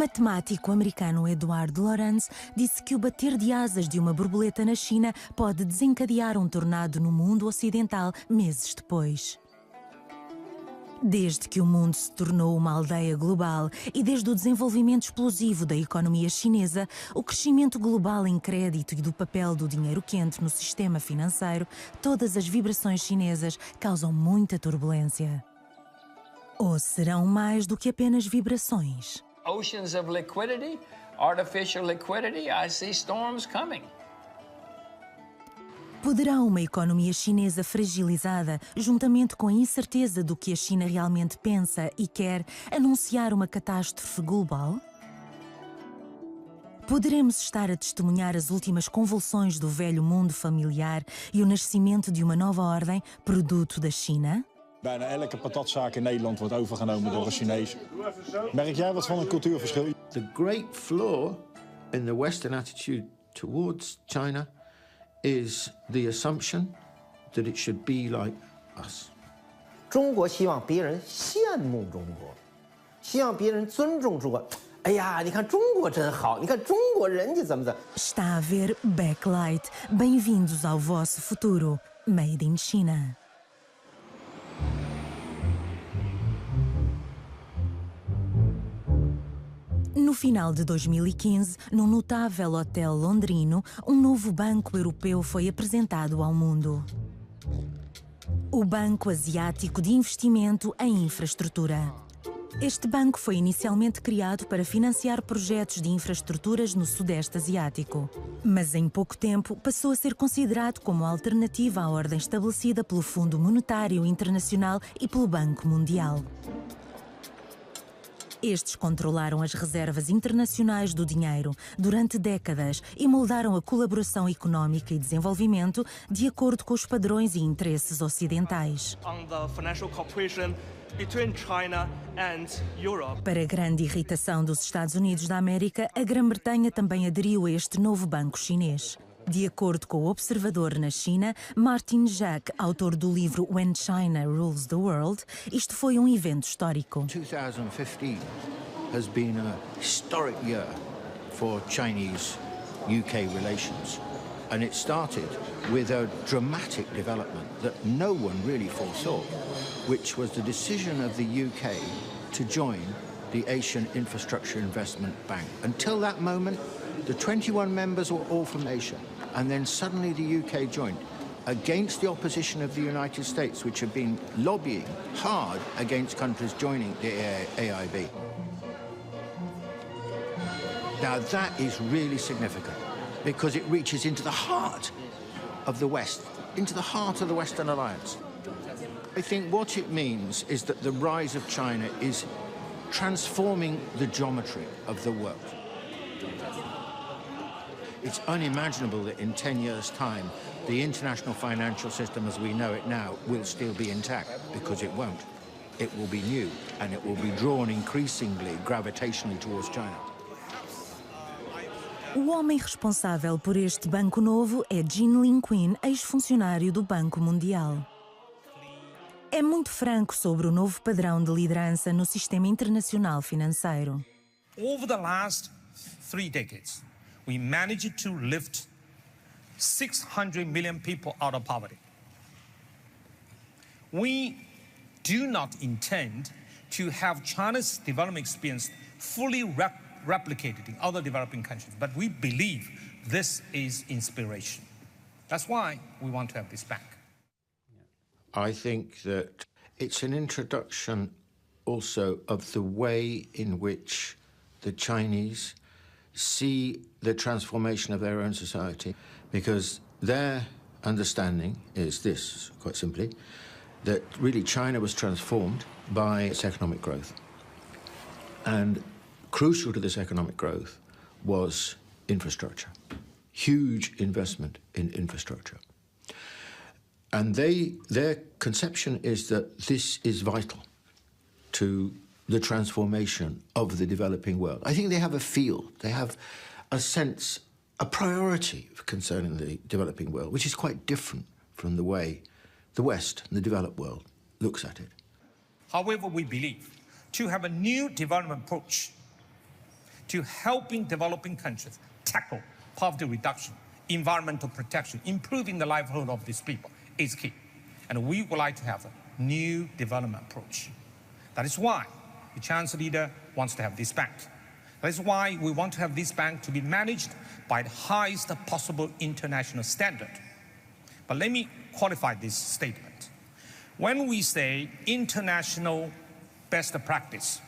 matemático americano Edward Lorenz disse que o bater de asas de uma borboleta na China pode desencadear um tornado no mundo ocidental meses depois. Desde que o mundo se tornou uma aldeia global e desde o desenvolvimento explosivo da economia chinesa, o crescimento global em crédito e do papel do dinheiro quente no sistema financeiro, todas as vibrações chinesas causam muita turbulência. Ou serão mais do que apenas vibrações? Oceans of liquidity, artificial liquidity, I see storms coming. Poderá uma economia chinesa fragilizada, juntamente com a incerteza do que a China realmente pensa e quer, anunciar uma catástrofe global? Poderemos estar a testemunhar as últimas convulsões do velho mundo familiar e o nascimento de uma nova ordem, produto da China? Bijna elke patatzaak in Nederland wordt overgenomen door een Chinees. Merk jij wat van een cultuurverschil? The great flaw in the Western attitude towards China is the assumption that it should be like us. 中国希望别人羡慕中国，希望别人尊重中国。哎呀，你看中国真好，你看中国人家怎么怎么。Está a ver Backlight. Bem-vindos ao vosso futuro. Made in China. No final de 2015, num notável hotel londrino, um novo banco europeu foi apresentado ao mundo. O Banco Asiático de Investimento em Infraestrutura. Este banco foi inicialmente criado para financiar projetos de infraestruturas no Sudeste Asiático. Mas em pouco tempo passou a ser considerado como alternativa à ordem estabelecida pelo Fundo Monetário Internacional e pelo Banco Mundial. Estes controlaram as reservas internacionais do dinheiro durante décadas e moldaram a colaboração económica e desenvolvimento de acordo com os padrões e interesses ocidentais. Para grande irritação dos Estados Unidos da América, a Grã-Bretanha também aderiu a este novo banco chinês. De acordo com o observador na China, Martin Jacques, autor do livro When China Rules the World, isto foi um evento histórico. 2015 has been a historic year for Chinese-UK relations. And it started with a dramatic development that no one really foresaw, which was the decision of the UK to join the Asian Infrastructure Investment Bank. Until that moment, the 21 members were all from Asia. And then suddenly the UK joined against the opposition of the United States, which had been lobbying hard against countries joining the AIB. Now that is really significant because it reaches into the heart of the West, into the heart of the Western Alliance. I think what it means is that the rise of China is transforming the geometry of the world. It's unimaginable that in 10 years' time, the international financial system as we know it now will still be intact, because it won't. It will be new, and it will be drawn increasingly, gravitationally towards China. O homem responsável por este banco novo é Jean Lin-Quinn, ex-funcionário do Banco Mundial. É muito franco sobre o novo padrão de liderança no sistema internacional financeiro. Over the last 3 decades, we managed to lift 600 million people out of poverty. We do not intend to have China's development experience fully replicated in other developing countries, but we believe this is inspiration. That's why we want to have this bank. I think that it's an introduction also of the way in which the Chinese see the transformation of their own society, because their understanding is this, quite simply, that really China was transformed by its economic growth. And crucial to this economic growth was infrastructure, huge investment in infrastructure. And their conception is that this is vital to the transformation of the developing world. I think they have a feel, they have a sense, a priority concerning the developing world, which is quite different from the way the West and the developed world looks at it. However, we believe to have a new development approach to helping developing countries tackle poverty reduction, environmental protection, improving the livelihood of these people is key. And we would like to have a new development approach. That is why the Chinese leader wants to have this bank. That is why we want to have this bank to be managed by the highest possible international standard. But let me qualify this statement. When we say international best practice,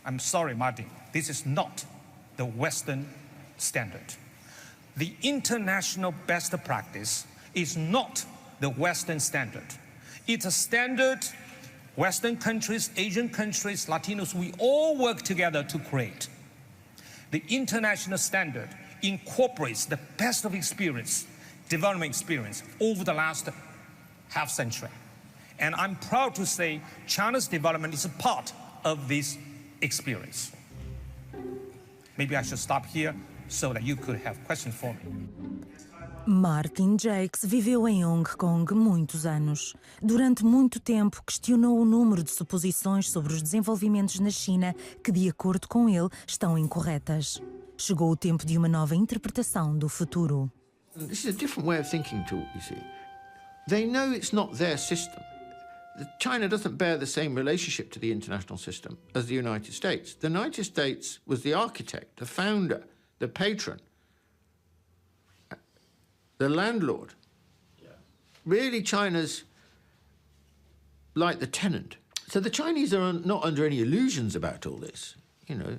I'm sorry, Martin, this is not the Western standard. The international best practice is not the Western standard. It's a standard Western countries, Asian countries, Latinos, we all work together to create. The international standard incorporates the best of experience, development experience over the last half century. And I'm proud to say China's development is a part of this experience. Maybe I should stop here so that you could have questions for me. Martin Jakes viveu em Hong Kong muitos anos. Durante muito tempo questionou o número de suposições sobre os desenvolvimentos na China que, de acordo com ele, estão incorretas. Chegou o tempo de uma nova interpretação do futuro. This is a different way of thinking too, you see. They know it's not their system. China doesn't bear the same relationship to the international system as the United States. The United States was the architect, the founder, the patron, the landlord. Yeah. Really, China's like the tenant. So the Chinese are not under any illusions about all this. You know,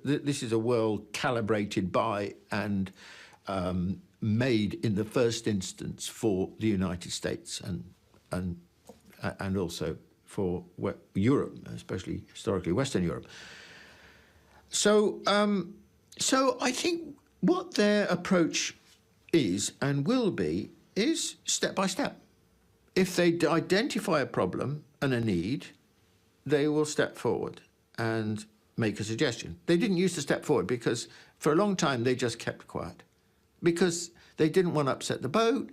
this is a world calibrated by and made in the first instance for the United States and also for Europe, especially historically Western Europe. So I think what their approach is and will be is step by step. If they identify a problem and a need, they will step forward and make a suggestion. They didn't used to step forward because for a long time they just kept quiet because they didn't want to upset the boat.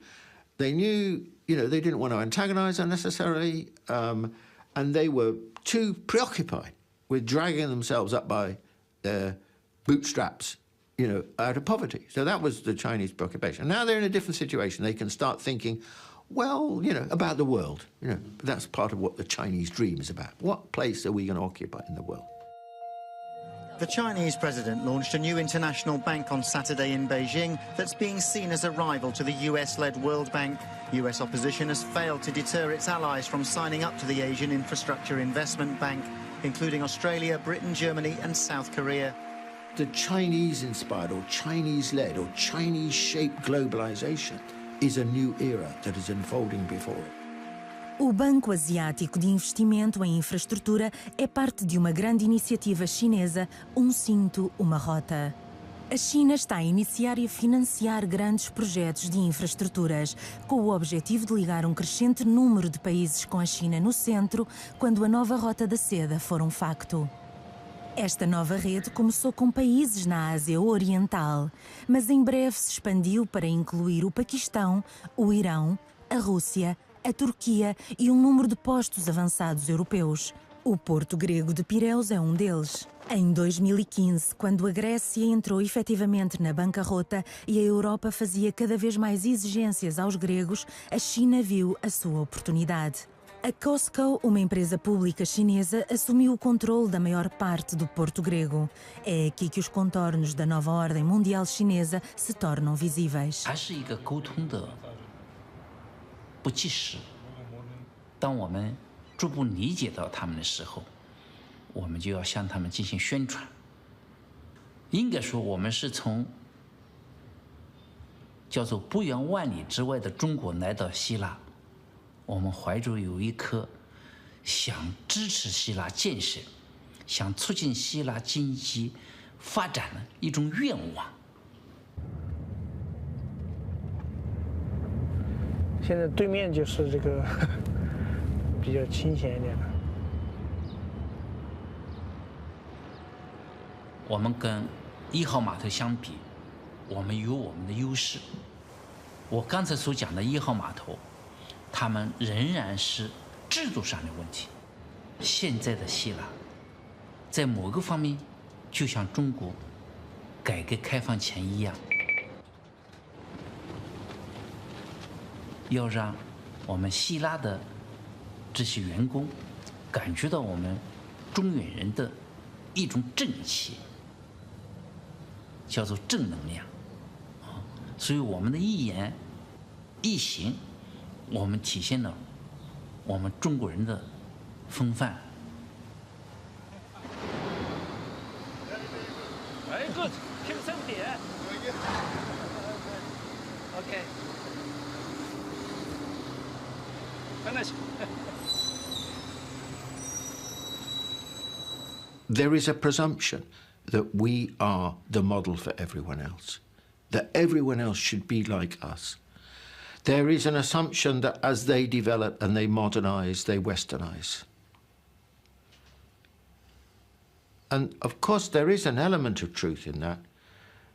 They knew, you know, they didn't want to antagonize unnecessarily, and they were too preoccupied with dragging themselves up by their bootstraps, you know, out of poverty. So that was the Chinese preoccupation. Now they're in a different situation. They can start thinking, well, you know, about the world. You know, that's part of what the Chinese dream is about. What place are we going to occupy in the world? The Chinese president launched a new international bank on Saturday in Beijing that's being seen as a rival to the US-led World Bank. US opposition has failed to deter its allies from signing up to the Asian Infrastructure Investment Bank, including Australia, Britain, Germany and South Korea. The Chinese-inspired or Chinese-led or Chinese-shaped globalization is a new era that is unfolding before it. O Banco Asiático de Investimento em Infraestrutura é parte de uma grande iniciativa chinesa, um cinto, uma rota. A China está a iniciar e a financiar grandes projetos de infraestruturas, com o objetivo de ligar um crescente número de países com a China no centro, quando a nova Rota da Seda for um facto. Esta nova rede começou com países na Ásia Oriental, mas em breve se expandiu para incluir o Paquistão, o Irão, a Rússia, a Turquia e um número de postos avançados europeus. O porto grego de Pireus é um deles. Em 2015, quando a Grécia entrou efetivamente na bancarrota e a Europa fazia cada vez mais exigências aos gregos, a China viu a sua oportunidade. A COSCO, uma empresa pública chinesa, assumiu o controle da maior parte do porto grego. É aqui que os contornos da nova Ordem Mundial Chinesa se tornam visíveis. 不计时。当我们逐步理解到他们的时候，我们就要向他们进行宣传。应该说，我们是从叫做不远万里之外的中国来到希腊，我们怀着有一颗想支持希腊建设、想促进希腊经济发展的一种愿望。 现在对面就是这个比较清闲一点的。我们跟1号码头相比，我们有我们的优势。我刚才所讲的1号码头，他们仍然是制度上的问题。现在的希腊，在某个方面就像中国改革开放前一样，要让我们希腊的这些员工感觉到我们中原人的一种正气，叫做正能量。所以我们的一言一行，我们体现了我们中国人的风范。Very good. Keep something. Okay. Finish. There is a presumption that we are the model for everyone else, that everyone else should be like us. There is an assumption that as they develop and they modernize, they westernize. And of course, there is an element of truth in that.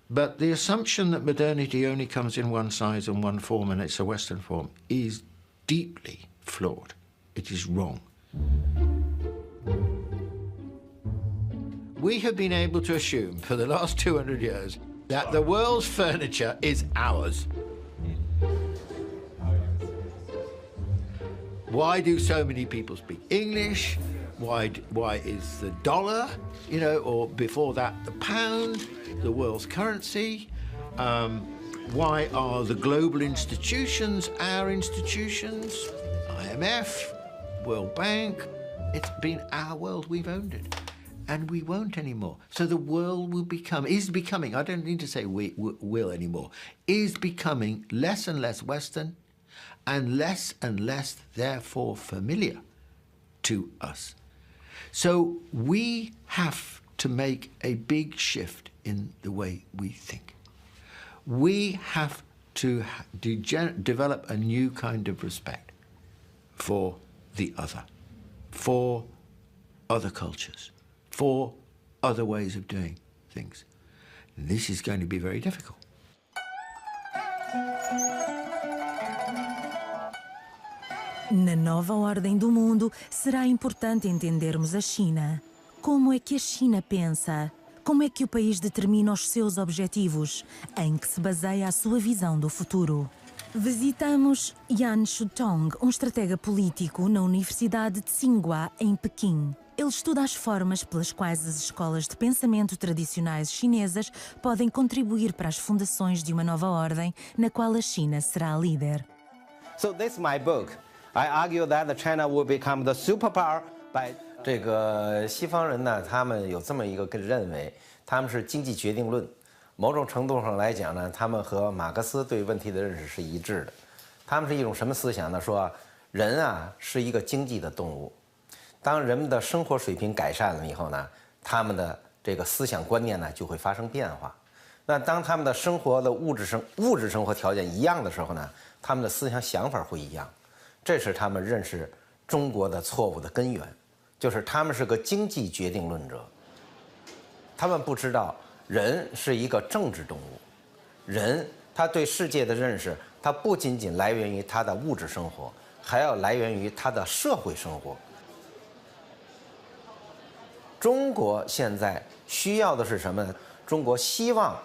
But the assumption that modernity only comes in one size and one form, and it's a Western form, is deeply flawed. It is wrong. We have been able to assume for the last 200 years that the world's furniture is ours. Why do so many people speak English? Why is the dollar, you know, or before that the pound, the world's currency? Why are the global institutions our institutions? IMF, World Bank. It's been our world, we've owned it. And we won't anymore. So the world is becoming, I don't need to say we will anymore, is becoming less and less Western and less, therefore, familiar to us. So we have to make a big shift in the way we think. We have to develop a new kind of respect for the other, for other cultures, for other ways of doing things. And this is going to be very difficult. Na nova ordem do mundo, será importante entendermos a China. Como é que a China pensa? Como é que o país determina os seus objetivos? Em que se baseia a sua visão do futuro? Visitamos Yan Shutong, um estratega político na Universidade de Tsinghua, em Pequim. Ele estuda as formas pelas quais as escolas de pensamento tradicionais chinesas podem contribuir para as fundações de uma nova ordem na qual a China será líder. So this is my book. I argue that China will become the superpower by 这个西方人呢，他们有这么一个认为，他们是经济决定论。某种程度上来讲呢，他们和马克思对问题的认识是一致的。他们是一种什么思想呢？说人啊是一个经济的动物。当人们的生活水平改善了以后呢，他们的这个思想观念呢就会发生变化。那当他们的生活的物质生活条件一样的时候呢，他们的思想想法会一样。这是他们认识中国的错误的根源，就是他们是个经济决定论者。他们不知道人是一个政治动物，人他对世界的认识，他不仅仅来源于他的物质生活，还要来源于他的社会生活。中国现在需要的是什么呢？中国希望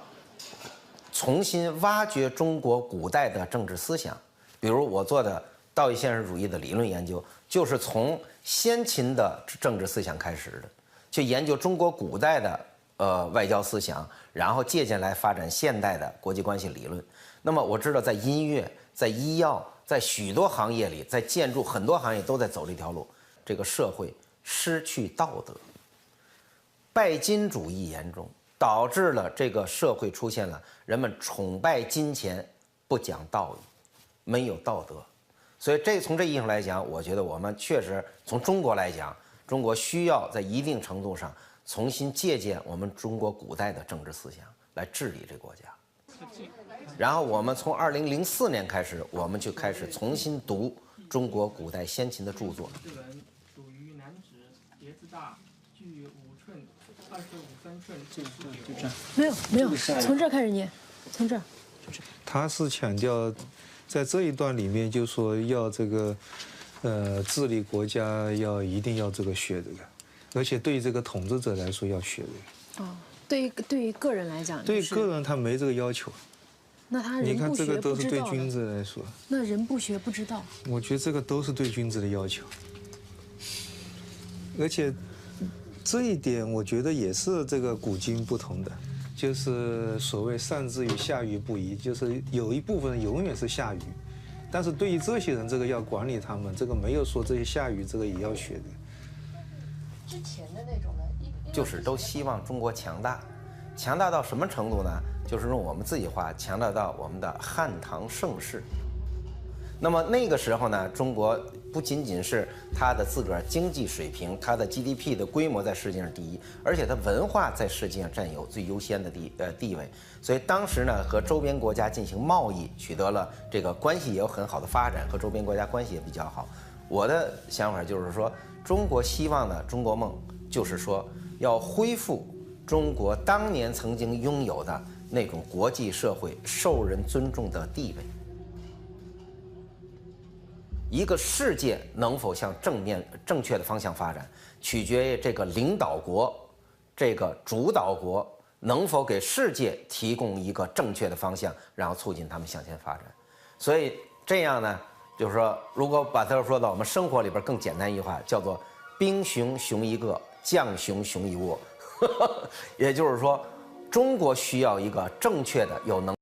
重新挖掘中国古代的政治思想，比如我做的道义现实主义的理论研究，就是从先秦的政治思想开始的，去研究中国古代的外交思想，然后借鉴来发展现代的国际关系理论。那么我知道，在音乐、在医药、在许多行业里，在建筑很多行业都在走这条路。这个社会失去道德，拜金主义严重，导致了这个社会出现了人们崇拜金钱，不讲道义，没有道德。所以从这意义上来讲，我觉得我们确实从中国来讲，中国需要在一定程度上重新借鉴我们中国古代的政治思想来治理这个国家。然后我们从2004年开始，我们就开始重新读中国古代先秦的著作。这本属于男子，碟子大，距5寸，25分寸，就这样。没有，从这儿开始念，从这儿。他是强调，在这一段里面就说要这个，治理国家一定要这个学这个，而且对于这个统治者来说要学这个。哦，对于个人来讲，对个人他没这个要求。那他你看人不学这个都是不知道呢对君子来说。那人不学不知道。我觉得这个都是对君子的要求，而且这一点我觉得也是这个古今不同的，就是所谓上智与下愚不移，就是有一部分人永远是下愚，但是对于这些人，这个要管理他们，这个没有说这些下愚这个也要学的。之前的那种呢，就是都希望中国强大，强大到什么程度呢？就是用我们自己话，强大到我们的汉唐盛世。那么那个时候呢，中国不仅仅是它的自个儿经济水平，它的 GDP 的规模在世界上第一，而且它文化在世界上占有最优先的地位。所以当时呢，和周边国家进行贸易，取得了这个关系也有很好的发展，和周边国家关系也比较好。我的想法就是说，中国希望的中国梦，就是说要恢复中国当年曾经拥有的那种国际社会受人尊重的地位。一个世界能否向正确的方向发展，取决于这个领导国、这个主导国能否给世界提供一个正确的方向，然后促进他们向前发展。所以这样呢，就是说，如果把它说到我们生活里边更简单一句话，叫做“兵熊熊一个，将熊熊一窝”。也就是说，中国需要一个正确的、有能。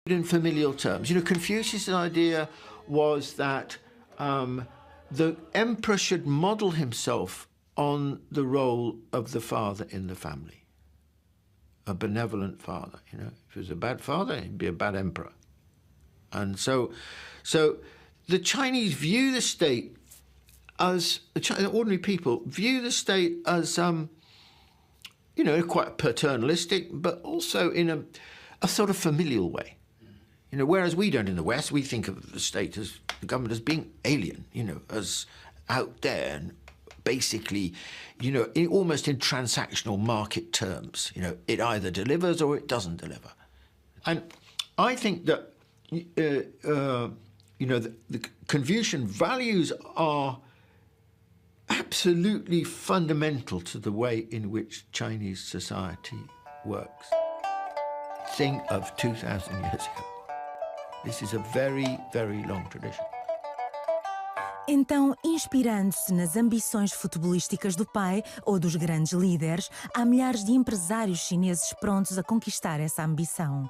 In familial terms, Confucius' idea was that the emperor should model himself on the role of the father in the family, a benevolent father. If he was a bad father, he'd be a bad emperor. And so the Chinese view the state as ordinary people view the state as quite paternalistic, but also in a sort of familial way. Whereas we don't in the West, we think of the state as the government as being alien, as out there and basically, almost in transactional market terms. It either delivers or it doesn't deliver. And I think that, the Confucian values are absolutely fundamental to the way in which Chinese society works. Think of 2,000 years ago. This is a very, very long tradition. Então, inspirando-se nas ambições futebolísticas do pai ou dos grandes líderes, há milhares de empresários chineses prontos a conquistar essa ambição.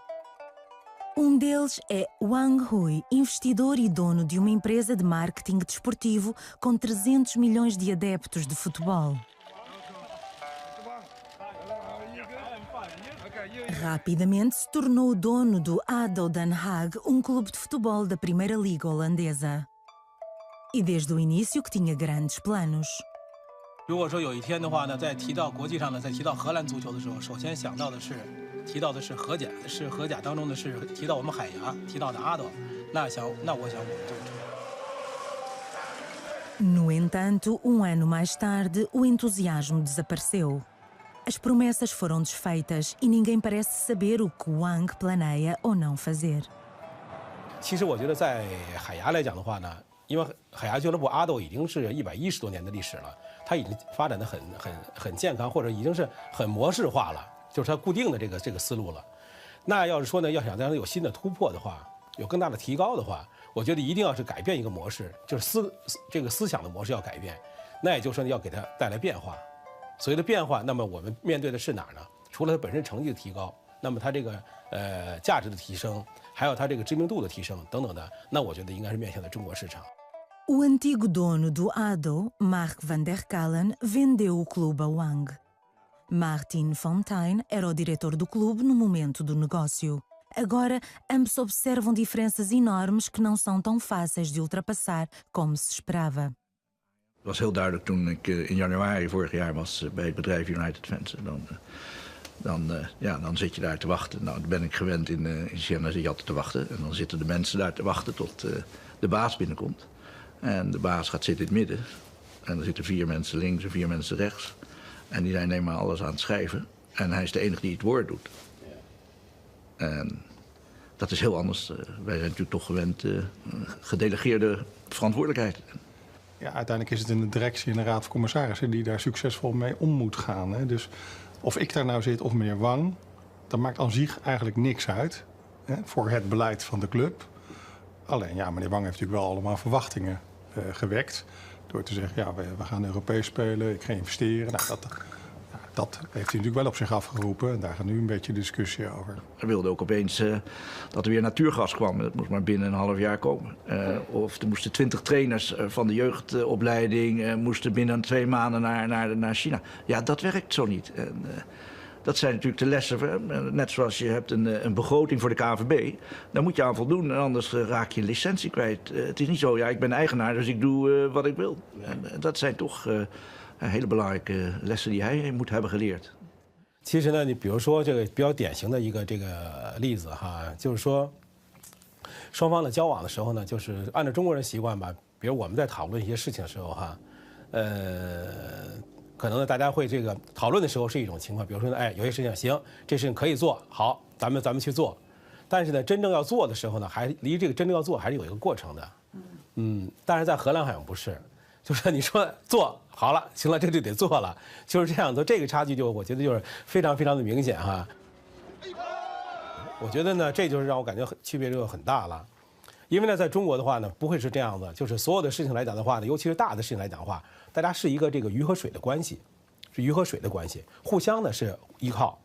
Um deles é Wang Hui, investidor e dono de uma empresa de marketing desportivo com 300 milhões de adeptos de futebol. Rapidamente se tornou o dono do ADO Den Haag, um clube de futebol da Primeira Liga holandesa. E desde o início que tinha grandes planos. 如果说有一天的话呢，在提到国际上呢，在提到荷兰足球的时候，首先想到的是提到的是荷甲，是荷甲当中的是提到我们海牙，提到的阿斗，那我想我们就。No entanto, ano mais tarde, o entusiasmo desapareceu. As promessas foram desfeitas e ninguém parece saber o que Wang planeia ou não fazer. 其实我觉得在海牙来讲的话呢，因为海牙俱乐部阿斗已经是110多年的历史了，它已经发展的很健康，或者已经是很模式化了，就是它固定的这个思路了。那要是说呢，要想让它有新的突破的话，有更大的提高的话，我觉得一定要是改变一个模式，就是思想的模式要改变，那也就是说要给它带来变化。所谓的变化，那么我们面对的是哪儿呢？除了它本身成绩的提高，那么它这个价值的提升，还有它这个知名度的提升等等的，那我觉得应该是面向的中国市场。O antigo dono do ADO, Mark van der Kallen, vendeu o clube a Wang. Martin Fontaine era o diretor do clube no momento do negócio. Agora, ambos observam diferenças enormes que não são tão fáceis de ultrapassar como se esperava. Het was heel duidelijk toen ik in januari vorig jaar was bij het bedrijf United Fence. Dan zit je daar te wachten. Nou, dan ben ik gewend in China, zit je altijd te wachten. En dan zitten de mensen daar te wachten tot de baas binnenkomt. En de baas gaat zitten in het midden. En er zitten 4 mensen links en 4 mensen rechts. En die zijn alleen maar alles aan het schrijven. En hij is de enige die het woord doet. En dat is heel anders. Wij zijn natuurlijk toch gewend gedelegeerde verantwoordelijkheid. Ja, uiteindelijk is het in de directie en de raad van commissarissen die daar succesvol mee om moet gaan. Hè. Dus of ik daar nou zit of meneer Wang, dat maakt aan zich eigenlijk niks uit, hè, voor het beleid van de club. Alleen, ja, meneer Wang heeft natuurlijk wel allemaal verwachtingen gewekt. Door te zeggen, ja, we gaan Europees spelen, ik ga investeren. Nou, dat heeft hij natuurlijk wel op zich afgeroepen. En daar gaat nu een beetje discussie over. Hij wilde ook opeens dat er weer natuurgas kwam. Dat moest maar binnen een half jaar komen. Of er moesten 20 trainers van de jeugdopleiding moesten binnen 2 maanden naar China. Ja, dat werkt zo niet. En, dat zijn natuurlijk de lessen. Net zoals je hebt een begroting voor de KNVB. Daar moet je aan voldoen, en anders raak je licentie kwijt. Het is niet zo, ja, ik ben eigenaar, dus ik doe wat ik wil. En dat zijn toch hele belangrijke lessen die hij moet hebben geleerd. 其实呢，你比如说这个比较典型的一个这个例子哈，就是说双方的交往的时候呢，就是按照中国人习惯吧，比如我们在讨论一些事情的时候哈，可能呢大家会这个讨论的时候是一种情况，比如说呢，哎，有些事情行，这事情可以做，好，咱们去做，但是呢，真正要做的时候呢，还离这个真正要做还是有一个过程的，但是在荷兰好像不是。就是你说做好了，行了，这就得做了，就是这样子。这个差距就我觉得就是非常非常的明显哈。我觉得呢，这就是让我感觉区别就很大了。因为呢，在中国的话呢，不会是这样子，就是所有的事情来讲的话呢，尤其是大的事情来讲的话，大家是一个这个鱼和水的关系，是鱼和水的关系，互相呢是依靠。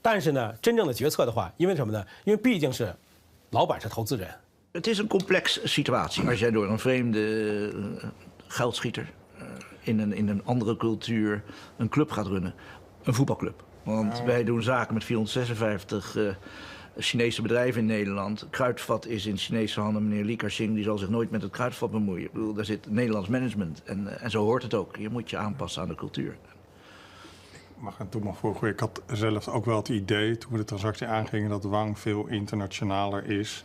但是呢，真正的决策的话，因为什么呢？因为毕竟是老板是投资人。Het is een complexe situatie. Als jij door een vreemde geldschieter in een andere cultuur een club gaat runnen. Een voetbalclub. Want wij doen zaken met 456 Chinese bedrijven in Nederland. Kruidvat is in Chinese handen. Meneer Li Ka-shing die zal zich nooit met het kruidvat bemoeien. Ik bedoel, daar zit Nederlands management. En zo hoort het ook. Je moet je aanpassen aan de cultuur. Mag ik toen nog voorgooien? Ik had zelf ook wel het idee, toen we de transactie aangingen, dat Wang veel internationaler is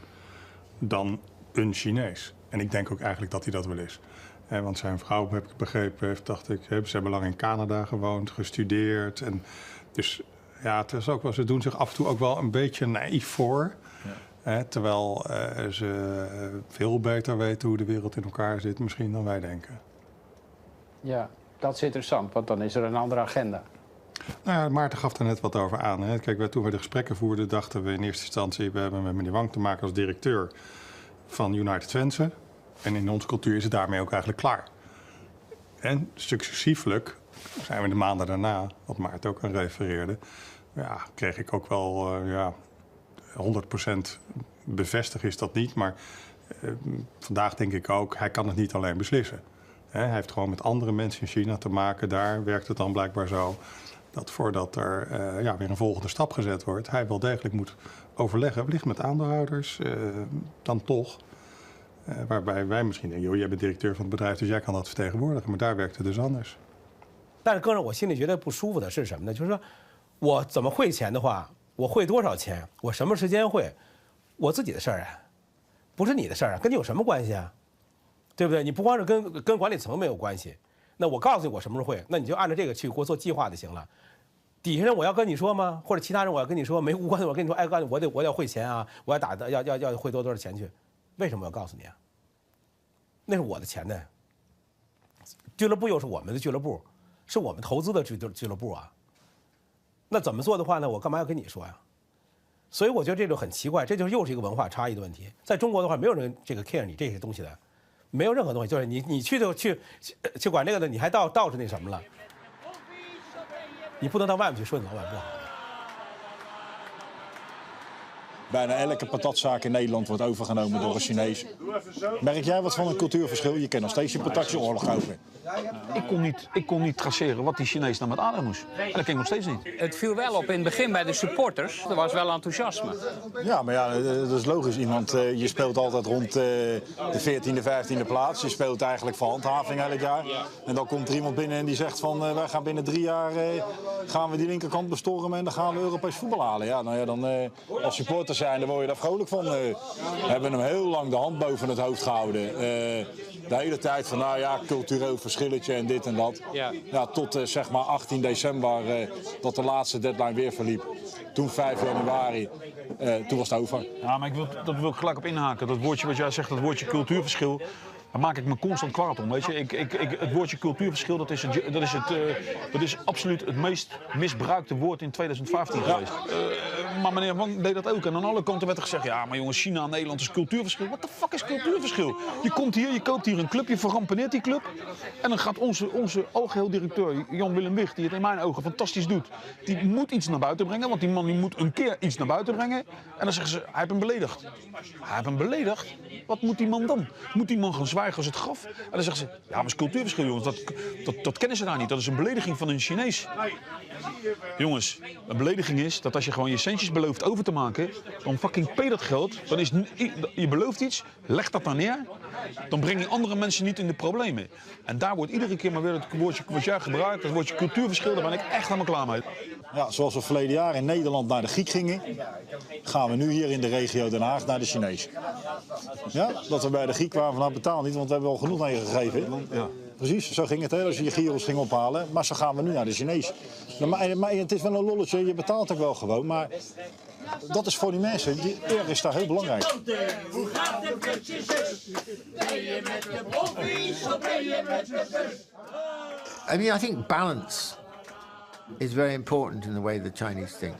dan een Chinees. En ik denk ook eigenlijk dat hij dat wel is. Want zijn vrouw, heb ik begrepen, ze hebben lang in Canada gewoond, gestudeerd. En dus ja, het is ook wel, ze doen zich af en toe ook wel een beetje naïef voor. Ja. Terwijl ze veel beter weten hoe de wereld in elkaar zit misschien dan wij denken. Ja, dat is interessant, want dan is er een andere agenda. Nou ja, Maarten gaf er net wat over aan. Hè. Kijk, toen we de gesprekken voerden, dachten we in eerste instantie, we hebben met meneer Wang te maken als directeur van United Fence. En in onze cultuur is het daarmee ook eigenlijk klaar. En successieflijk zijn we de maanden daarna, wat Maarten ook aan refereerde, ja, kreeg ik ook wel 100% bevestigd is dat niet. Maar vandaag denk ik ook, hij kan het niet alleen beslissen. Hij heeft gewoon met andere mensen in China te maken. Daar werkt het dan blijkbaar zo dat voordat er weer een volgende stap gezet wordt, hij wel degelijk moet overleggen, wellicht met aandeelhouders, dan toch. Waarbij wij misschien denken, joh, jij bent directeur van het bedrijf, dus jij kan dat vertegenwoordigen. Maar daar werkt het dus anders. 但是更让我心里觉得不舒服的是什么呢？就是说，我怎么汇钱的话，我汇多少钱，我什么时间汇，我自己的事儿啊，不是你的事儿啊，跟你有什么关系啊？对不对？你不光是跟管理层没有关系，那我告诉你我什么时候汇，那你就按照这个去给我做计划就行了。底下人我要跟你说吗？或者其他人我要跟你说没无关的，我跟你说，哎，告诉你我要汇钱啊，我要汇多少钱去？为什么要告诉你啊？那是我的钱呢。俱乐部又是我们的俱乐部，是我们投资的俱乐部啊。那怎么做的话呢？我干嘛要跟你说呀？所以我觉得这就很奇怪，这就是又是一个文化差异的问题。在中国的话，没有人这个 care 你这些东西的，没有任何东西，就是你去管这个的，你还倒是那什么了。你不能到外面去说你老板不好。bijna elke patatzaak in Nederland wordt overgenomen door een Chinees. Merk jij wat van een cultuurverschil? Je kent nog steeds je patatjeoorlog over. Ik kon niet traceren wat die Chinees nou met aarde moest. En dat ken ik nog steeds niet. Het viel wel op in het begin bij de supporters. Er was wel enthousiasme. Ja, maar ja, dat is logisch. Je speelt altijd rond de 14e, 15e plaats. Je speelt eigenlijk voor handhaving elk jaar. En dan komt er iemand binnen en die zegt van... wij gaan binnen 3 jaar gaan we die linkerkant bestormen en dan gaan we Europees voetbal halen. Ja, nou ja, dan als supporters zijn, dan word je daar vrolijk van. We hebben hem heel lang de hand boven het hoofd gehouden. De hele tijd van, nou ja, cultureel verschilletje en dit en dat. Ja, tot zeg maar 18 december, dat de laatste deadline weer verliep. Toen 5 januari, toen was het over. Ja, maar dat wil ik gelijk op inhaken. Dat woordje wat jij zegt, dat woordje cultuurverschil... Daar maak ik me constant kwaad om, weet je. Het woordje cultuurverschil, dat is absoluut het meest misbruikte woord in 2015 geweest. Maar meneer Wang deed dat ook. En aan alle kanten werd er gezegd, ja, maar jongens, China en Nederland is cultuurverschil. What the fuck is cultuurverschil? Je komt hier, je koopt hier een club, je verrampeneert die club. En dan gaat onze algeheel directeur, Jan-Willem Wicht, die het in mijn ogen fantastisch doet. Die moet iets naar buiten brengen, want die man die moet een keer iets naar buiten brengen. En dan zeggen ze, hij heeft hem beledigd. Hij heeft hem beledigd? Wat moet die man dan? Moet die man gaan zwijgen als het graf? En dan zeggen ze, ja, maar het is cultuurverschil, jongens. Dat kennen ze daar niet. Dat is een belediging van een Chinees. Jongens, een belediging is dat als je gewoon je centjes belooft over te maken, dan fucking pay dat geld. Dan is je belooft iets, leg dat dan neer. Dan breng je andere mensen niet in de problemen. En daar wordt iedere keer maar weer het woordje wat jij gebruikt, het woordje cultuurverschil, daar ben ik echt helemaal klaar mee. Ja, zoals we verleden jaar in Nederland naar de Griek gingen, gaan we nu hier in de regio Den Haag naar de Chinees. Ja, dat we bij de Griek kwamen van, nou betaal niet, want we hebben al genoeg naar je gegeven. Ja. Precies, zo ging het, hè, als je gyros ging ophalen. Maar zo gaan we nu naar de Chinees. Maar het is wel een lolletje, je betaalt ook wel gewoon, maar dat is voor die mensen, die eer is daar heel belangrijk. Hoe gaat het met je zus? Ben je met de boffies of ben je met de bus? I mean, I think balance is very important in the way the Chinese think.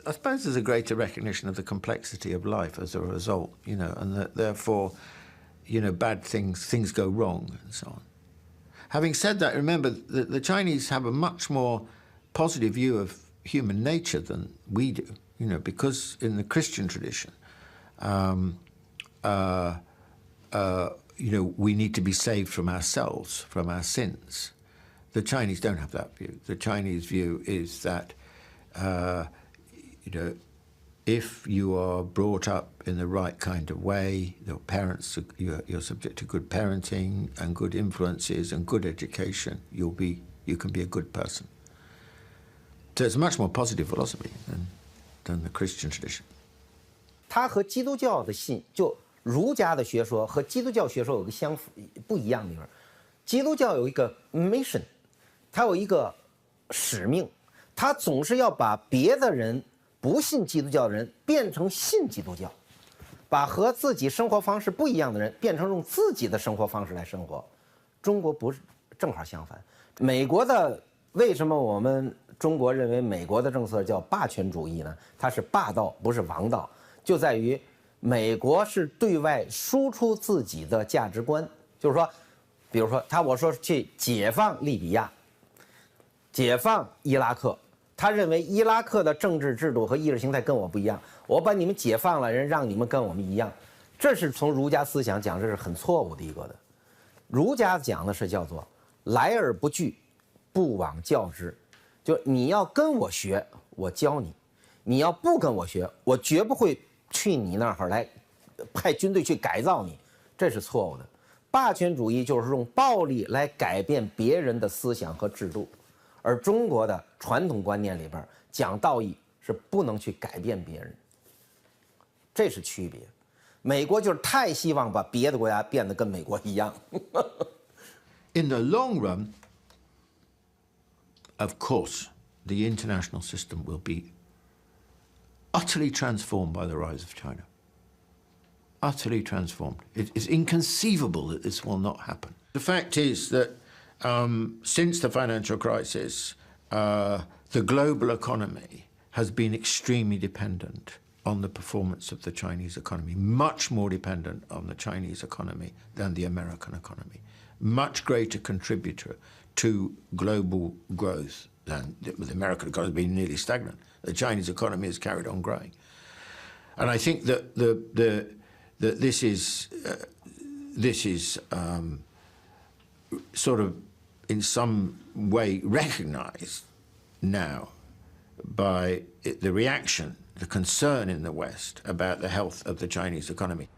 I suppose there's a greater recognition of the complexity of life as a result, you know, and that therefore, you know, bad things go wrong and so on. Having said that, remember that the Chinese have a much more positive view of human nature than we do, you know, because in the Christian tradition, you know, we need to be saved from ourselves, from our sins. The Chinese don't have that view. The Chinese view is that, you know, if you are brought up in the right kind of way, your parents, you're subject to good parenting and good influences and good education, you can be a good person. So it's a much more positive philosophy than the Christian tradition. 它和基督教的就儒家的学说和基督教学说有个不一样的地方。基督教有一个 mission， 它有一个使命，它总是要把别的人不信基督教的人变成信基督教，把和自己生活方式不一样的人变成用自己的生活方式来生活。中国不是正好相反。美国的为什么我们中国认为美国的政策叫霸权主义呢？它是霸道，不是王道，就在于美国是对外输出自己的价值观，就是说，比如说我说去解放利比亚，解放伊拉克。他认为伊拉克的政治制度和意识形态跟我不一样，我把你们解放了，让你们跟我们一样，这是从儒家思想讲，这是很错误的一个的。儒家讲的是叫做来而不拒，不枉教之，就你要跟我学，我教你；你要不跟我学，我绝不会去你那儿来派军队去改造你，这是错误的。霸权主义就是用暴力来改变别人的思想和制度。而中国的传统观念里边讲道义是不能去改变别人，这是区别。美国就是太希望把别的国家变得跟美国一样。In the long run, of course, the international system will be utterly transformed by the rise of China. Utterly transformed. It is inconceivable that this will not happen. The fact is that since the financial crisis, the global economy has been extremely dependent on the performance of the Chinese economy, much more dependent on the Chinese economy than the American economy, much greater contributor to global growth than the American economy has been nearly stagnant. The Chinese economy has carried on growing. And I think that this is sort of in some way recognized now by the reaction, the concern in the West about the health of the Chinese economy.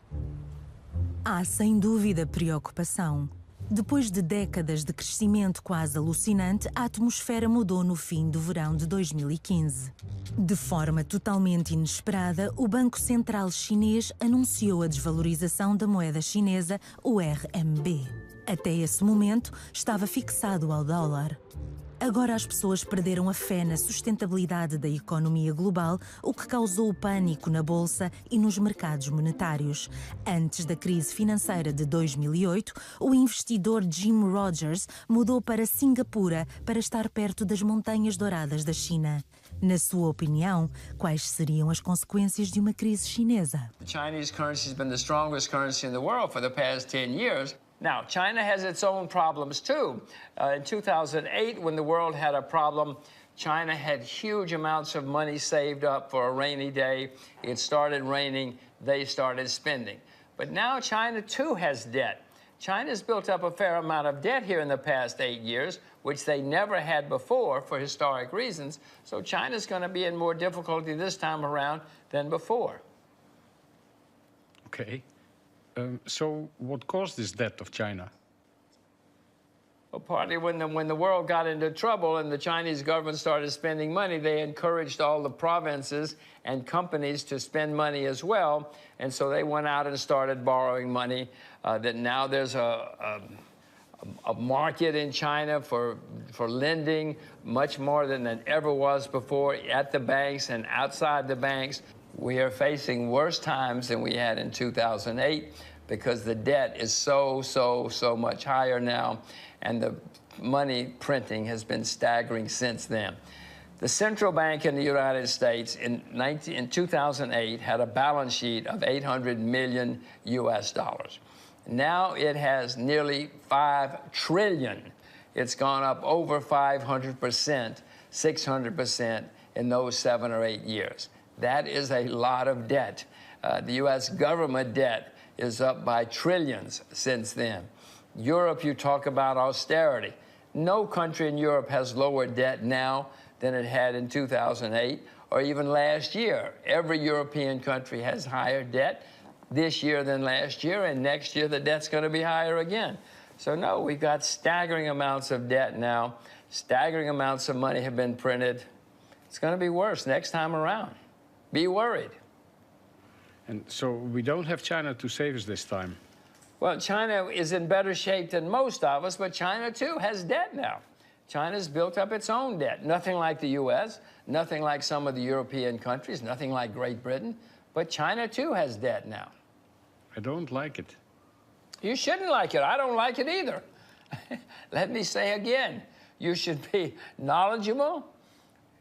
Há sem dúvida preocupação. Depois de décadas de crescimento quase alucinante, a atmosfera mudou no fim do verão de 2015. De forma totalmente inesperada, o Banco Central Chinês anunciou a desvalorização da moeda chinesa, o RMB. Até esse momento, estava fixado ao dólar. Agora as pessoas perderam a fé na sustentabilidade da economia global, o que causou o pânico na bolsa e nos mercados monetários. Antes da crise financeira de 2008, o investidor Jim Rogers mudou para Singapura para estar perto das montanhas douradas da China. Na sua opinião, quais seriam as consequências de uma crise chinesa? The Chinese currency has been the strongest currency in the world for the past 10 years. Now, China has its own problems, too. In 2008, when the world had a problem, China had huge amounts of money saved up for a rainy day. It started raining, they started spending. But now China, too, has debt. China's built up a fair amount of debt here in the past 8 years, which they never had before for historic reasons. So China's going to be in more difficulty this time around than before. Okay. So what caused this debt of China? Well, partly when the world got into trouble and the Chinese government started spending money, they encouraged all the provinces and companies to spend money as well. And so they went out and started borrowing money. That now there's a market in China for lending, much more than it ever was before, at the banks and outside the banks. We are facing worse times than we had in 2008 because the debt is so much higher now, and the money printing has been staggering since then. The central bank in the United States in 2008 had a balance sheet of $800 million US. Now it has nearly $5 trillion. It's gone up over 500%, 600% in those 7 or 8 years. That is a lot of debt. The U.S. government debt is up by trillions since then. Europe, you talk about austerity. No country in Europe has lower debt now than it had in 2008 or even last year. Every European country has higher debt this year than last year, and next year the debt's going to be higher again. So no, we've got staggering amounts of debt now. Staggering amounts of money have been printed. It's going to be worse next time around. Be worried. And so we don't have China to save us this time. Well, China is in better shape than most of us, but China, too, has debt now. China's built up its own debt. Nothing like the U.S., nothing like some of the European countries, nothing like Great Britain, but China, too, has debt now. I don't like it. You shouldn't like it. I don't like it either. Let me say again, you should be knowledgeable,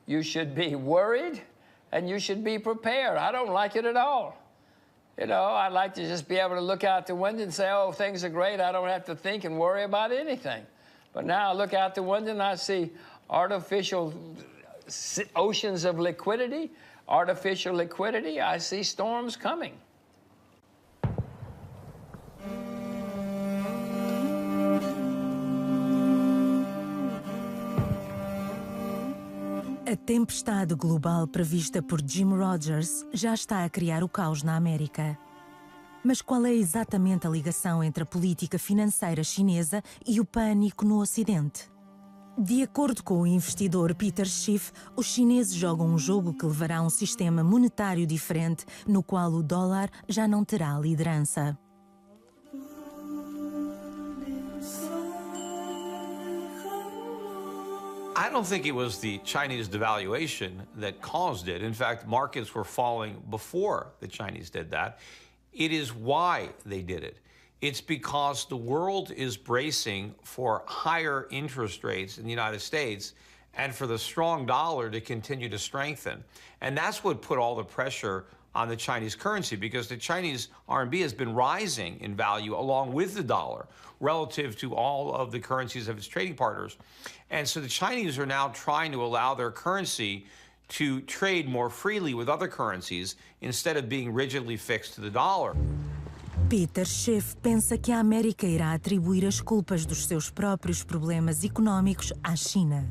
you should be worried, and you should be prepared. I don't like it at all. You know, I'd like to just be able to look out the window and say, oh, things are great. I don't have to think and worry about anything. But now I look out the window and I see artificial oceans of liquidity, artificial liquidity. I see storms coming. A tempestade global prevista por Jim Rogers já está a criar o caos na América. Mas qual é exatamente a ligação entre a política financeira chinesa e o pânico no Ocidente? De acordo com o investidor Peter Schiff, os chineses jogam um jogo que levará a um sistema monetário diferente, no qual o dólar já não terá liderança. I don't think it was the Chinese devaluation that caused it. In fact, markets were falling before the Chinese did that. It is why they did it. It's because the world is bracing for higher interest rates in the United States and for the strong dollar to continue to strengthen. And that's what put all the pressure on the Chinese currency, because the Chinese RMB has been rising in value along with the dollar relative to all of the currencies of its trading partners. And so the Chinese are now trying to allow their currency to trade more freely with other currencies instead of being rigidly fixed to the dollar. Peter Schiff pensa que a América irá atribuir as culpas dos seus próprios problemas económicos à China.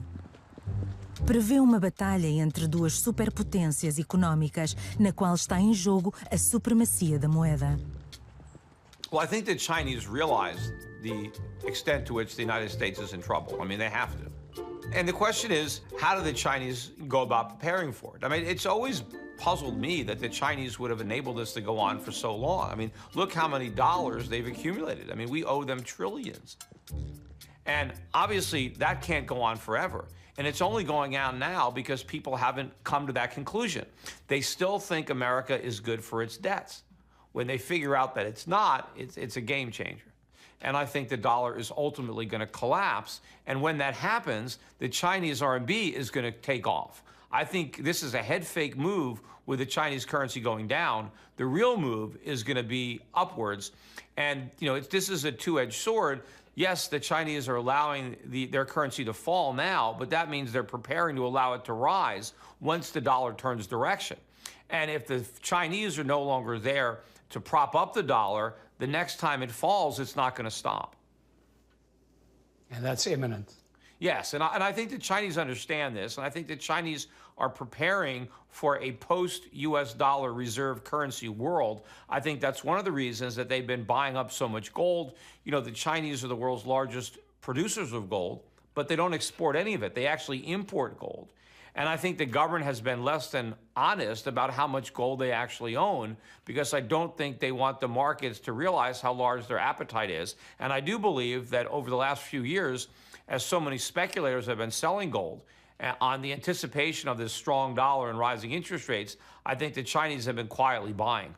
Prevê uma batalha entre duas superpotências económicas, na qual está em jogo a supremacia da moeda. Well, I think the Chinese realize the extent to which the United States is in trouble. I mean, they have to. And the question is, how do the Chinese go about preparing for it? I mean, it's always puzzled me that the Chinese would have enabled this to go on for so long. I mean, look how many dollars they've accumulated. I mean, we owe them trillions. And obviously, that can't go on forever. And it's only going on now because people haven't come to that conclusion. They still think America is good for its debts. When they figure out that it's not, it's a game changer. And I think the dollar is ultimately going to collapse. And when that happens, the Chinese RMB is going to take off. I think this is a head fake move with the Chinese currency going down. The real move is going to be upwards. And, you know, this is a two-edged sword. Yes, the Chinese are allowing their currency to fall now, but that means they're preparing to allow it to rise once the dollar turns direction. And if the Chinese are no longer there to prop up the dollar, the next time it falls, it's not going to stop. And that's imminent. Yes, and I think the Chinese understand this, and I think the Chinese are preparing for a post-U.S. dollar reserve currency world. I think that's one of the reasons that they've been buying up so much gold. You know, the Chinese are the world's largest producers of gold, but they don't export any of it. They actually import gold. And I think the government has been less than honest about how much gold they actually own, because I don't think they want the markets to realize how large their appetite is. And I do believe that over the last few years, as so many speculators have been selling gold on the anticipation of this strong dollar and rising interest rates, I think the Chinese have been quietly buying.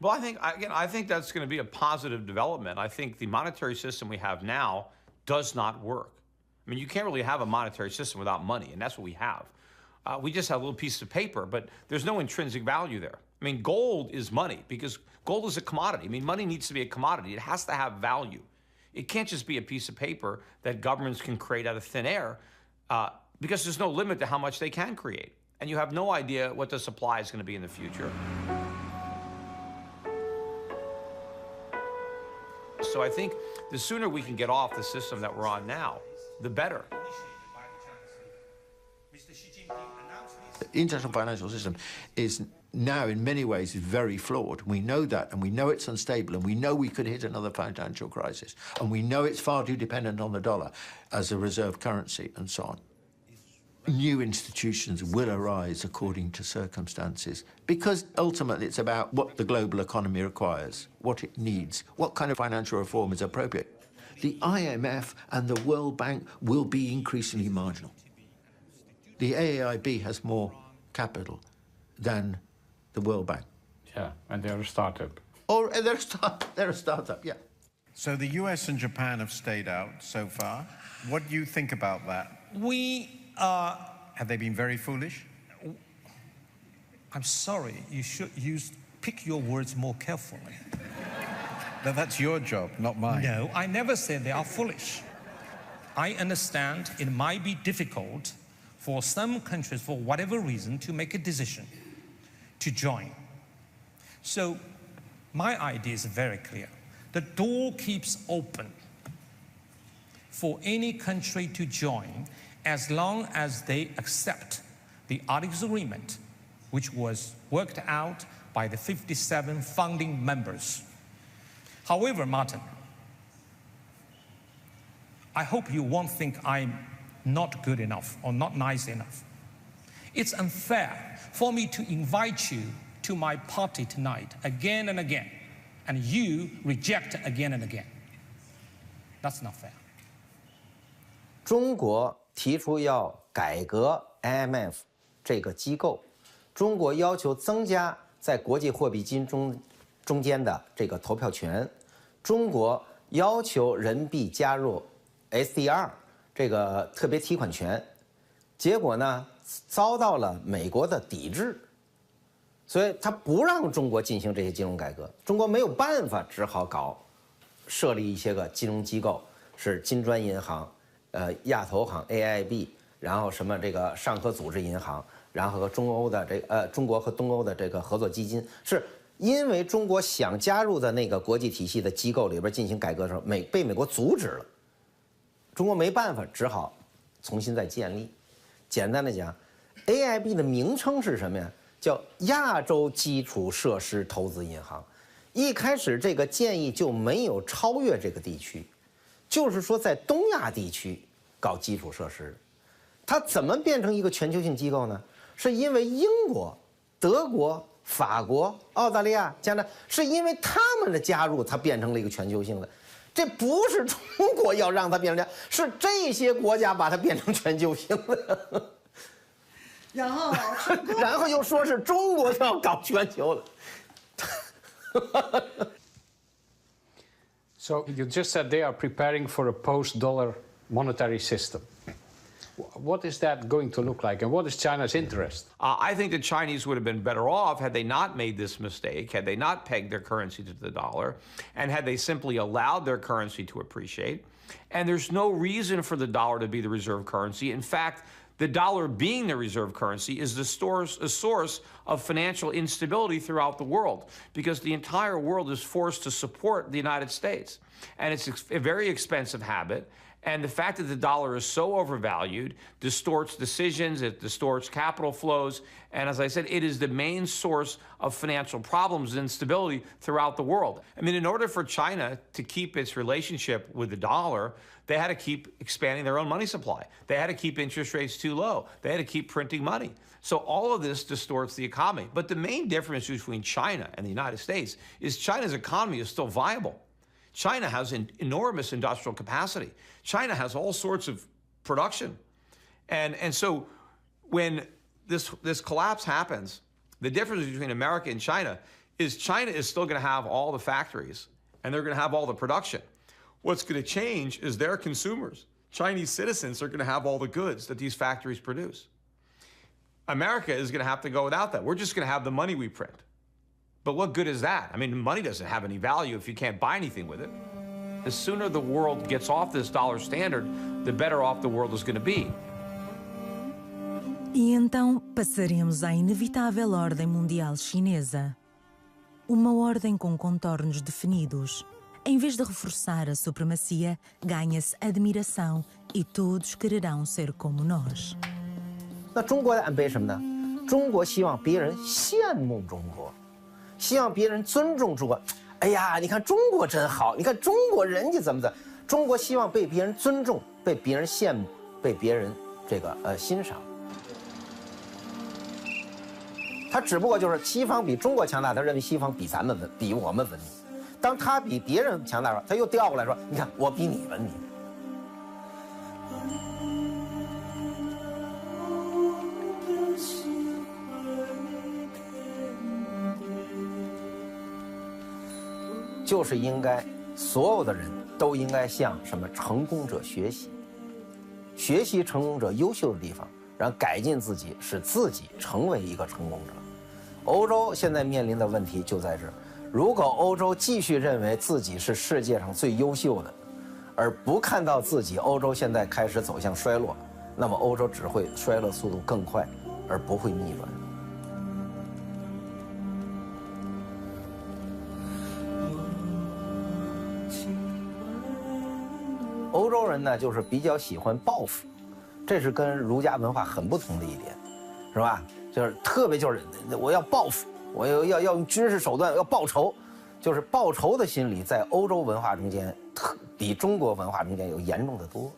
Well, I think that's going to be a positive development. I think the monetary system we have now does not work. I mean, you can't really have a monetary system without money, and that's what we have. We just have a little piece of paper, but there's no intrinsic value there. I mean, gold is money because gold is a commodity. I mean, money needs to be a commodity. It has to have value. It can't just be a piece of paper that governments can create out of thin air because there's no limit to how much they can create. And you have no idea what the supply is going to be in the future. So I think the sooner we can get off the system that we're on now, the better. The international financial system is now in many ways very flawed. We know that, and we know it's unstable, and we know we could hit another financial crisis, and we know it's far too dependent on the dollar as a reserve currency and so on. New institutions will arise according to circumstances, because ultimately it's about what the global economy requires, what it needs, what kind of financial reform is appropriate. The IMF and the World Bank will be increasingly marginal. The AIIB has more capital than the World Bank. Yeah, and they're a startup. Or they're a startup, yeah. So the US and Japan have stayed out so far. What do you think about that? Have they been very foolish? I'm sorry, you should pick your words more carefully. No, that's your job, not mine. No, I never said they are foolish. I understand it might be difficult for some countries, for whatever reason, to make a decision to join. So my idea is very clear. The door keeps open for any country to join as long as they accept the Articles Agreement, which was worked out by the 57 founding members. However, Martin, I hope you won't think I'm not good enough or not nice enough. It's unfair for me to invite you to my party tonight again and again, and you reject again and again. That's not fair. 中国提出要改革 IMF 这个机构，中国要求增加在国际货币基金中间的这个投票权，中国要求人民币加入 SDR 这个特别提款权，结果呢遭到了美国的抵制，所以他不让中国进行这些金融改革，中国没有办法，只好设立一些个金融机构，是金砖银行、亚投行 AIB， 然后什么这个上合组织银行，然后和中国和东欧的这个合作基金，是因为中国想加入的那个国际体系的机构里边进行改革的时候，被美国阻止了，中国没办法，只好重新再建立。简单的讲 ，AIB 的名称是什么呀？叫亚洲基础设施投资银行。一开始这个建议就没有超越这个地区，就是说在东亚地区搞基础设施。它怎么变成一个全球性机构呢？是因为英国、德国、法国、澳大利亚、加拿大，是因为他们的加入，它变成了一个全球性的。这不是中国要让它变成这样，是这些国家把它变成全球性的。然后，然后又说是中国要搞全球的。So you just said they are preparing for a post-dollar monetary system. What is that going to look like, and what is China's interest? I think the Chinese would have been better off had they not made this mistake, had they not pegged their currency to the dollar, and had they simply allowed their currency to appreciate. And there's no reason for the dollar to be the reserve currency. In fact, the dollar being the reserve currency is a source of financial instability throughout the world, because the entire world is forced to support the United States. And it's a very expensive habit. And the fact that the dollar is so overvalued distorts decisions, it distorts capital flows, and as I said, it is the main source of financial problems and instability throughout the world. I mean, in order for China to keep its relationship with the dollar, they had to keep expanding their own money supply. They had to keep interest rates too low. They had to keep printing money. So all of this distorts the economy. But the main difference between China and the United States is China's economy is still viable. China has an enormous industrial capacity. China has all sorts of production. And so when this collapse happens, the difference between America and China is still going to have all the factories, and they're going to have all the production. What's going to change is their consumers. Chinese citizens are going to have all the goods that these factories produce. America is going to have to go without that. We're just going to have the money we print. But what good is that? I mean, money doesn't have any value if you can't buy anything with it. The sooner the world gets off this dollar standard, the better off the world is going to be. E então passaremos à inevitável Ordem Mundial Chinesa. Uma ordem com contornos definidos. Em vez de reforçar a supremacia, ganha-se admiração e todos quererão ser como nós. 那中国的安排什么呢？中国希望别人羡慕中国，希望别人尊重中国。哎呀，你看中国真好，你看中国人家怎么的？中国希望被别人尊重，被别人羡慕，被别人欣赏。他只不过就是西方比中国强大，他认为西方比我们文明。当他比别人强大的时候，他又调过来说：“你看，我比你文明。”就是应该所有的人都应该向什么成功者学习，学习成功者优秀的地方，然后改进自己，使自己成为一个成功者。欧洲现在面临的问题就在这儿。如果欧洲继续认为自己是世界上最优秀的，而不看到自己欧洲现在开始走向衰落，那么欧洲只会衰落速度更快，而不会逆转。欧洲人呢，就是比较喜欢报复，这是跟儒家文化很不同的一点，是吧？就是特别就是我要报复，我要用军事手段要报仇，就是报仇的心理在欧洲文化中间比中国文化中间有严重的多，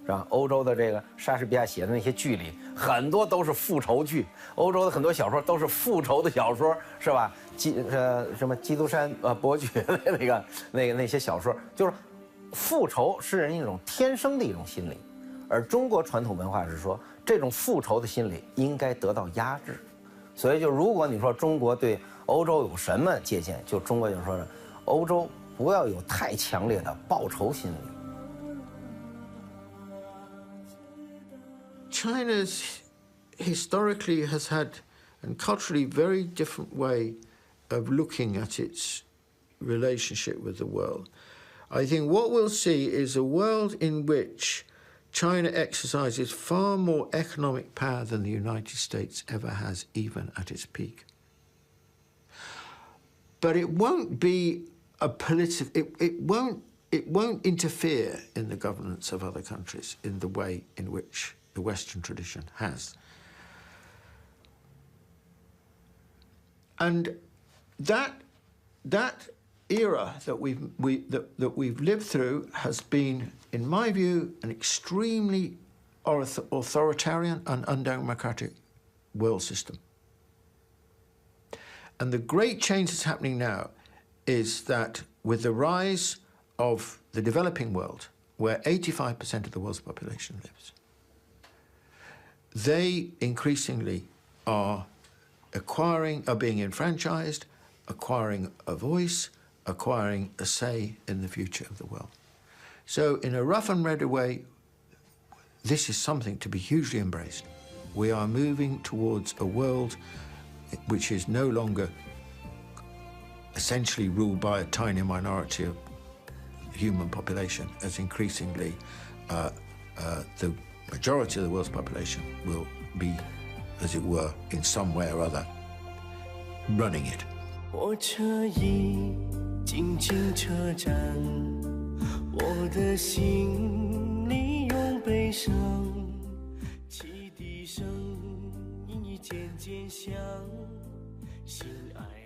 是吧？欧洲的这个莎士比亚写的那些剧里，很多都是复仇剧，欧洲的很多小说都是复仇的小说，是吧？什么基督山伯爵的那些小说，就是复仇是人一种天生的一种心理，而中国传统文化是说这种复仇的心理应该得到压制，所以就如果你说中国对欧洲有什么借鉴，就中国就说是欧洲不要有太强烈的报仇心理。China historically has had and culturally very different way of looking at its relationship with the world. I think what we'll see is a world in which China exercises far more economic power than the United States ever has, even at its peak. But it won't be a political. It won't interfere in the governance of other countries in the way in which the Western tradition has. And that era that we've lived through has been, in my view, an extremely authoritarian and undemocratic world system. And the great change that's happening now is that with the rise of the developing world, where 85% of the world's population lives, they increasingly are being enfranchised, acquiring a voice, acquiring a say in the future of the world. So in a rough and ready way, this is something to be hugely embraced. We are moving towards a world which is no longer essentially ruled by a tiny minority of human population, as increasingly the majority of the world's population will be, as it were, in some way or other, running it. 火车已经进车站，我的心里有悲伤，汽笛声音已渐渐响，心爱